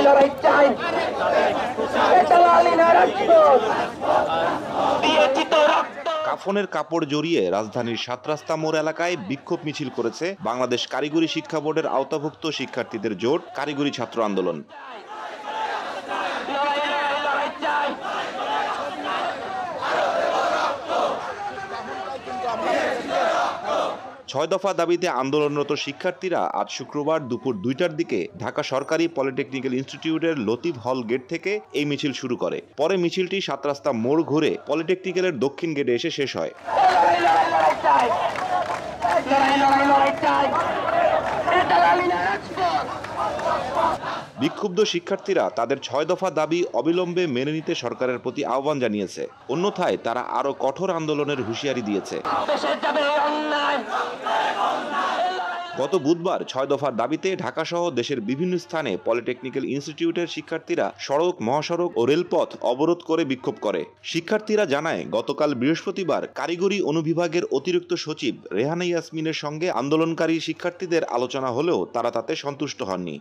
লড়াই চাই, এটা লালি না রাজপথ, দিয়েছি তো রক্ত। কাফনের কাপড় জড়িয়ে রাজধানীর ৭ রাস্তা মোড় এলাকায় বিক্ষোভ মিছিল করেছে বাংলাদেশ কারিগরি শিক্ষা বোর্ডের আওতাভুক্ত শিক্ষার্থীদের জোট কারিগরি ছাত্র আন্দোলন। লড়াই চাই, ৬ দফা দাবিতে আন্দোলনরত শিক্ষার্থীরা আজ শুক্রবার দুপুর ২টার দিকে ঢাকা সরকারি পলিটেকনিক্যাল ইনস্টিটিউটের লতিফ হল গেট থেকে এই মিছিল শুরু করে। পরে মিছিলটি ৭ রাস্তা মোড় ঘুরে পলিটেকনিক্যালের দক্ষিণ গেটে এসে শেষ হয়। লড়াই চাই, লড়াই চাই, এটা লালি না রাজপথ। বিক্ষুব্ধ শিক্ষার্থীরা তাদের ৬ দফা দাবি অবিলম্বে মেনে নিতে সরকারের প্রতি আহ্বান জানিয়েছে। অন্যথায় তারা আরও কঠোর আন্দোলনের হুঁশিয়ারি দিয়েছে। দেশে যাবে অন্যায়। গত বুধবার ৬ দফার দাবিতে ঢাকাসহ দেশের বিভিন্ন স্থানে পলিটেকনিক্যাল ইনস্টিটিউটের শিক্ষার্থীরা সড়ক, মহাসড়ক ও রেলপথ অবরোধ করে বিক্ষোভ করে। শিক্ষার্থীরা জানায়, গতকাল বৃহস্পতিবার কারিগরি অনুবিভাগের অতিরিক্ত সচিব রেহানা ইয়াসমিনের সঙ্গে আন্দোলনকারী শিক্ষার্থীদের আলোচনা হলেও তারা তাতে সন্তুষ্ট হননি।